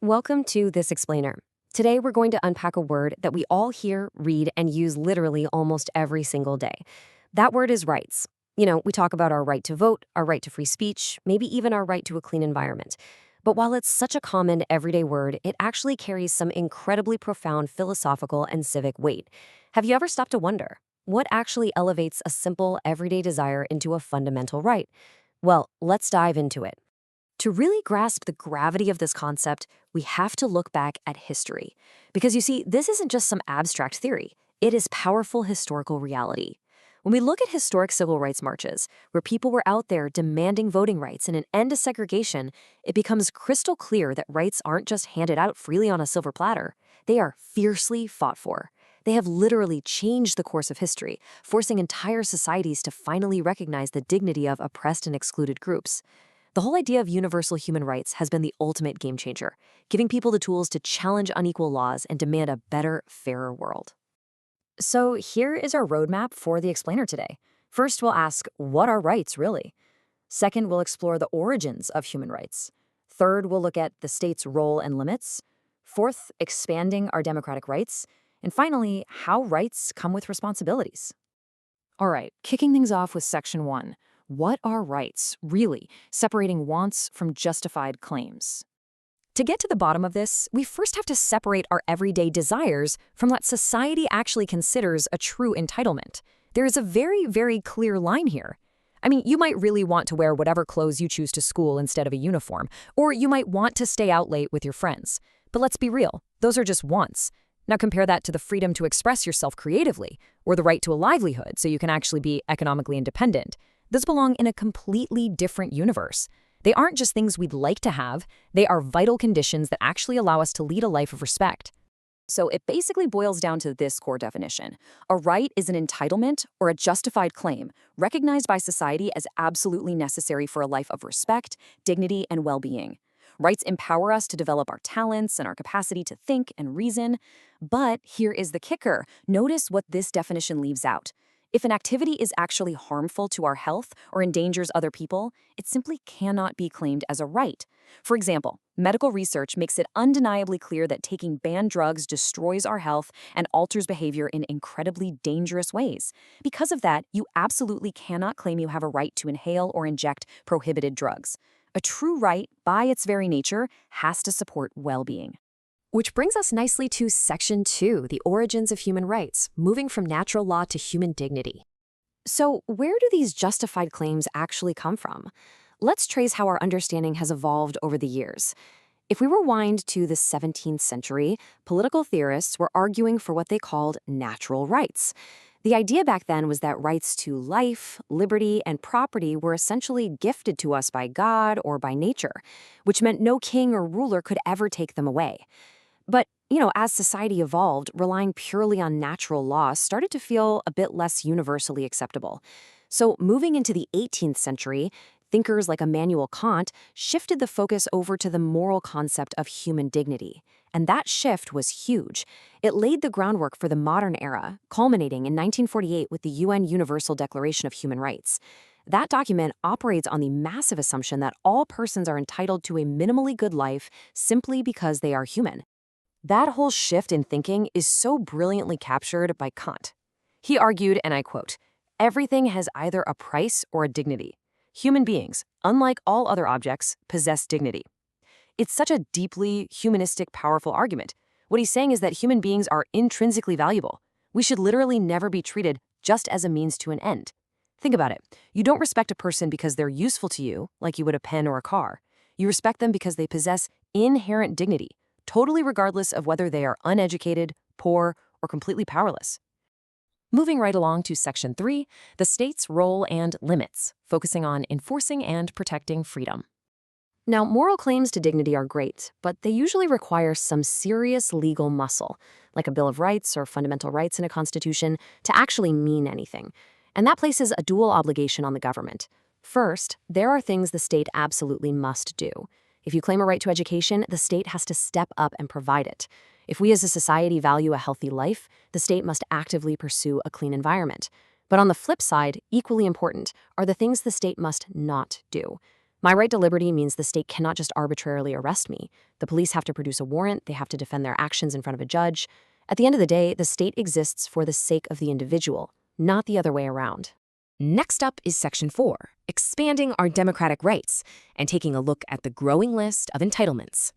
Welcome to This Explainer. Today we're going to unpack a word that we all hear, read, and use literally almost every single day. That word is rights. We talk about our right to vote, our right to free speech, maybe even our right to a clean environment. But while it's such a common everyday word, it actually carries some incredibly profound philosophical and civic weight. Have you ever stopped to wonder, what actually elevates a simple, everyday desire into a fundamental right? Well, let's dive into it. To really grasp the gravity of this concept, we have to look back at history. Because you see, this isn't just some abstract theory, it is powerful historical reality. When we look at historic civil rights marches, where people were out there demanding voting rights and an end to segregation, it becomes crystal clear that rights aren't just handed out freely on a silver platter. They are fiercely fought for. They have literally changed the course of history, forcing entire societies to finally recognize the dignity of oppressed and excluded groups. The whole idea of universal human rights has been the ultimate game changer, giving people the tools to challenge unequal laws and demand a better, fairer world. So here is our roadmap for the explainer today. First, we'll ask, what are rights really? Second, we'll explore the origins of human rights. Third, we'll look at the state's role and limits. Fourth, expanding our democratic rights. And finally, how rights come with responsibilities. All right, kicking things off with Section 1. What are rights, really, separating wants from justified claims? To get to the bottom of this, we first have to separate our everyday desires from what society actually considers a true entitlement. There is a very, very clear line here. You might really want to wear whatever clothes you choose to school instead of a uniform, or you might want to stay out late with your friends. But let's be real, those are just wants. Now compare that to the freedom to express yourself creatively, or the right to a livelihood so you can actually be economically independent. Those belong in a completely different universe. They aren't just things we'd like to have, they are vital conditions that actually allow us to lead a life of respect. So it basically boils down to this core definition. A right is an entitlement or a justified claim recognized by society as absolutely necessary for a life of respect, dignity, and well-being. Rights empower us to develop our talents and our capacity to think and reason. But here is the kicker. Notice what this definition leaves out. If an activity is actually harmful to our health or endangers other people, it simply cannot be claimed as a right. For example, medical research makes it undeniably clear that taking banned drugs destroys our health and alters behavior in incredibly dangerous ways. Because of that, you absolutely cannot claim you have a right to inhale or inject prohibited drugs. A true right, by its very nature, has to support well-being. Which brings us nicely to Section 2, the origins of human rights, moving from natural law to human dignity. So where do these justified claims actually come from? Let's trace how our understanding has evolved over the years. If we rewind to the 17th century, political theorists were arguing for what they called natural rights. The idea back then was that rights to life, liberty, and property were essentially gifted to us by God or by nature, which meant no king or ruler could ever take them away. But, as society evolved, relying purely on natural law started to feel a bit less universally acceptable. So moving into the 18th century, thinkers like Immanuel Kant shifted the focus over to the moral concept of human dignity. And that shift was huge. It laid the groundwork for the modern era, culminating in 1948 with the UN Universal Declaration of Human Rights. That document operates on the massive assumption that all persons are entitled to a minimally good life simply because they are human. That whole shift in thinking is so brilliantly captured by Kant. He argued, and I quote, "Everything has either a price or a dignity. Human beings, unlike all other objects, possess dignity." It's such a deeply humanistic, powerful argument. What he's saying is that human beings are intrinsically valuable. We should literally never be treated just as a means to an end. Think about it. You don't respect a person because they're useful to you, like you would a pen or a car. You respect them because they possess inherent dignity, totally regardless of whether they are uneducated, poor, or completely powerless. Moving right along to Section 3, the state's role and limits, focusing on enforcing and protecting freedom. Now, moral claims to dignity are great, but they usually require some serious legal muscle, like a Bill of Rights or fundamental rights in a constitution, to actually mean anything. And that places a dual obligation on the government. First, there are things the state absolutely must do. If you claim a right to education, the state has to step up and provide it. If we as a society value a healthy life, the state must actively pursue a clean environment. But on the flip side, equally important, are the things the state must not do. My right to liberty means the state cannot just arbitrarily arrest me. The police have to produce a warrant, they have to defend their actions in front of a judge. At the end of the day, the state exists for the sake of the individual, not the other way around. Next up is Section 4, expanding our democratic rights and taking a look at the growing list of entitlements.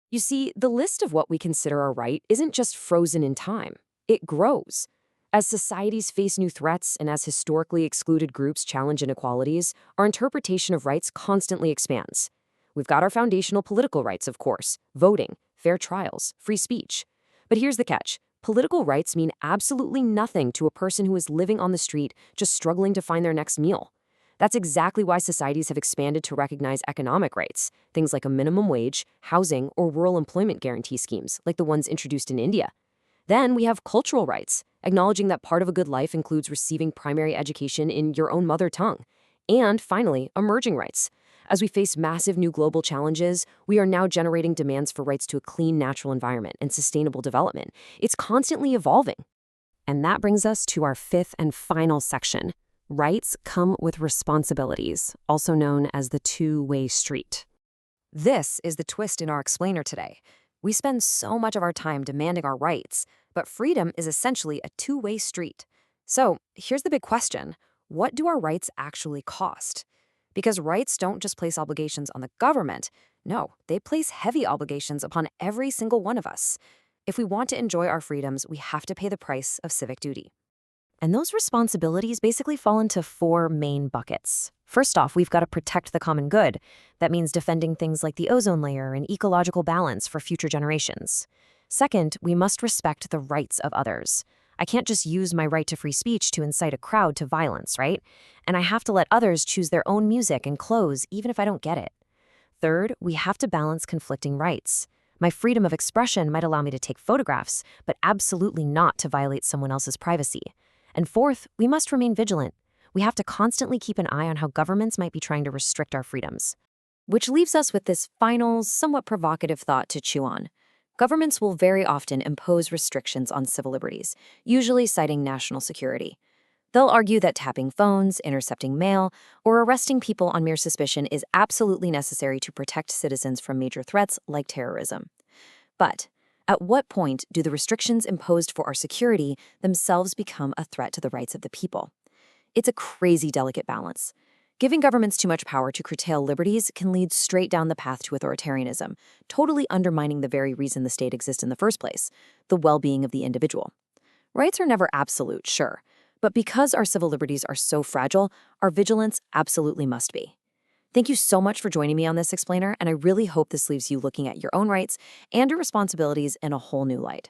You see, the list of what we consider a right isn't just frozen in time. It grows. As societies face new threats and as historically excluded groups challenge inequalities, our interpretation of rights constantly expands. We've got our foundational political rights, of course, voting, fair trials, free speech. But here's the catch. Political rights mean absolutely nothing to a person who is living on the street just struggling to find their next meal. That's exactly why societies have expanded to recognize economic rights, things like a minimum wage, housing, or rural employment guarantee schemes, like the ones introduced in India. Then we have cultural rights, acknowledging that part of a good life includes receiving primary education in your own mother tongue. And finally, emerging rights. As we face massive new global challenges, we are now generating demands for rights to a clean natural environment and sustainable development. It's constantly evolving. And that brings us to our fifth and final section. Rights come with responsibilities, also known as the two-way street. This is the twist in our explainer today. We spend so much of our time demanding our rights, but freedom is essentially a two-way street. So here's the big question. What do our rights actually cost? Because rights don't just place obligations on the government. No, they place heavy obligations upon every single one of us. If we want to enjoy our freedoms, we have to pay the price of civic duty. And those responsibilities basically fall into four main buckets. First off, we've got to protect the common good. That means defending things like the ozone layer and ecological balance for future generations. Second, we must respect the rights of others. I can't just use my right to free speech to incite a crowd to violence, right? And I have to let others choose their own music and clothes, even if I don't get it. Third, we have to balance conflicting rights. My freedom of expression might allow me to take photographs, but absolutely not to violate someone else's privacy. And fourth, we must remain vigilant. We have to constantly keep an eye on how governments might be trying to restrict our freedoms. Which leaves us with this final, somewhat provocative thought to chew on. Governments will very often impose restrictions on civil liberties, usually citing national security. They'll argue that tapping phones, intercepting mail, or arresting people on mere suspicion is absolutely necessary to protect citizens from major threats like terrorism. But at what point do the restrictions imposed for our security themselves become a threat to the rights of the people? It's a crazy delicate balance. Giving governments too much power to curtail liberties can lead straight down the path to authoritarianism, totally undermining the very reason the state exists in the first place, the well-being of the individual. Rights are never absolute, sure, but because our civil liberties are so fragile, our vigilance absolutely must be. Thank you so much for joining me on this explainer, and I really hope this leaves you looking at your own rights and your responsibilities in a whole new light.